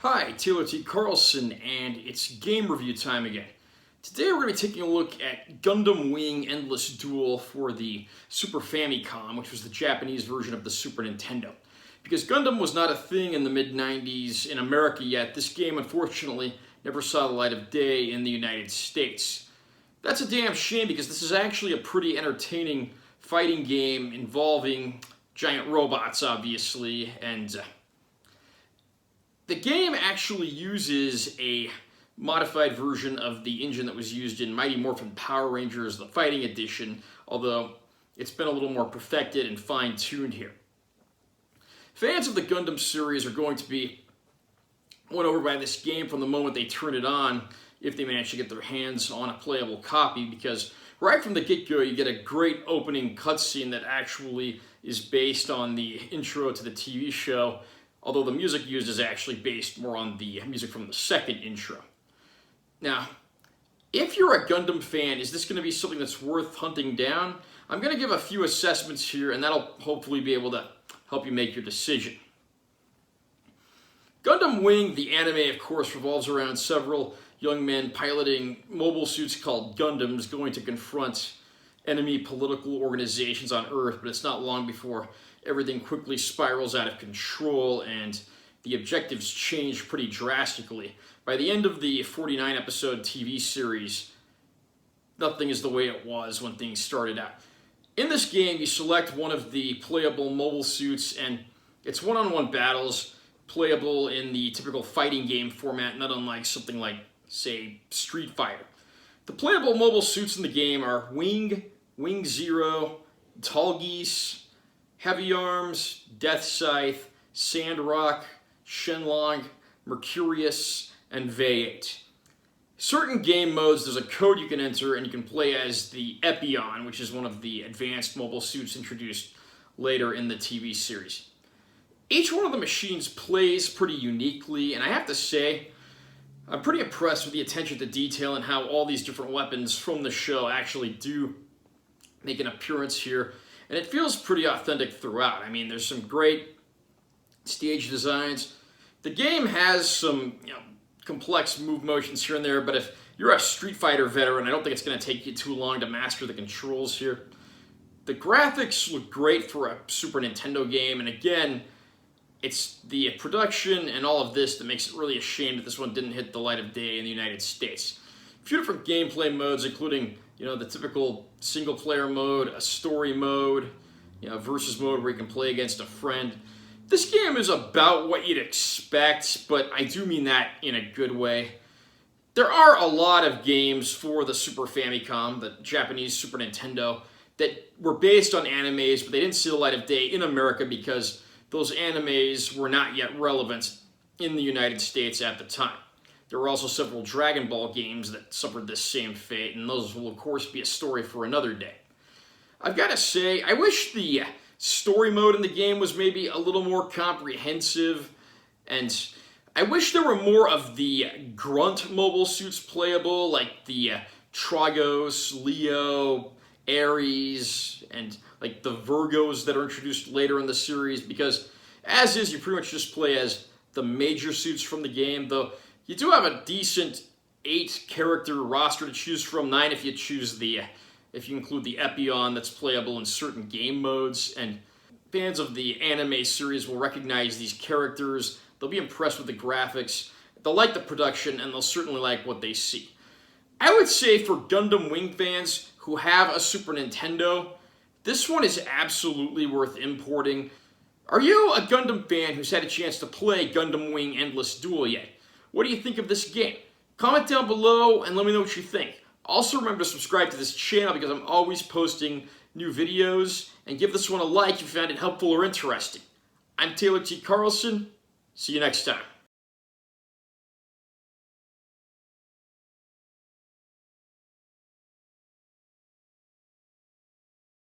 Hi, Taylor T. Carlson, and it's game review time again. Today we're going to be taking a look at Gundam Wing Endless Duel for the Super Famicom, which was the Japanese version of the Super Nintendo. Because Gundam was not a thing in the mid-90s in America yet, this game unfortunately never saw the light of day in the United States. That's a damn shame because this is actually a pretty entertaining fighting game involving giant robots, obviously, and the game actually uses a modified version of the engine that was used in Mighty Morphin Power Rangers, the Fighting Edition, although it's been a little more perfected and fine-tuned here. Fans of the Gundam series are going to be won over by this game from the moment they turn it on, if they manage to get their hands on a playable copy, because right from the get-go you get a great opening cutscene that actually is based on the intro to the TV show, although the music used is actually based more on the music from the second intro. Now, if you're a Gundam fan, is this going to be something that's worth hunting down? I'm going to give a few assessments here, and that'll hopefully be able to help you make your decision. Gundam Wing, the anime, of course, revolves around several young men piloting mobile suits called Gundams going to confront enemy political organizations on Earth, but it's not long before everything quickly spirals out of control and the objectives change pretty drastically. By the end of the 49-episode TV series, nothing is the way it was when things started out. In this game, you select one of the playable mobile suits, and it's one-on-one battles, playable in the typical fighting game format, not unlike something like, say, Street Fighter. The playable mobile suits in the game are Wing, Wing Zero, Tall Geese, Heavy Arms, Death Scythe, Sandrock, Shenlong, Mercurius, and V8. Certain game modes, there's a code you can enter, and you can play as the Epion, which is one of the advanced mobile suits introduced later in the TV series. Each one of the machines plays pretty uniquely, and I have to say, I'm pretty impressed with the attention to detail and how all these different weapons from the show actually do make an appearance here. And it feels pretty authentic throughout. I mean, there's some great stage designs. The game has some, complex move motions here and there, but if you're a Street Fighter veteran, I don't think it's going to take you too long to master the controls here. The graphics look great for a Super Nintendo game, and again, it's the production and all of this that makes it really a shame that this one didn't hit the light of day in the United States. A few different gameplay modes, including the typical single-player mode, a story mode, versus mode where you can play against a friend. This game is about what you'd expect, but I do mean that in a good way. There are a lot of games for the Super Famicom, the Japanese Super Nintendo, that were based on animes, but they didn't see the light of day in America because those animes were not yet relevant in the United States at the time. There were also several Dragon Ball games that suffered this same fate, and those will, of course, be a story for another day. I've got to say, I wish the story mode in the game was maybe a little more comprehensive, and I wish there were more of the grunt mobile suits playable, like the Tragos, Leo, Ares, and like the Virgos that are introduced later in the series, because as is, you pretty much just play as the major suits from the game, though you do have a decent 8-character roster to choose from, 9 if you choose if you include the Epion that's playable in certain game modes, and fans of the anime series will recognize these characters, they'll be impressed with the graphics, they'll like the production, and they'll certainly like what they see. I would say for Gundam Wing fans who have a Super Nintendo, this one is absolutely worth importing. Are you a Gundam fan who's had a chance to play Gundam Wing Endless Duel yet? What do you think of this game? Comment down below and let me know what you think. Also remember to subscribe to this channel because I'm always posting new videos, and give this one a like if you found it helpful or interesting. I'm Taylor T. Carlson. See you next time.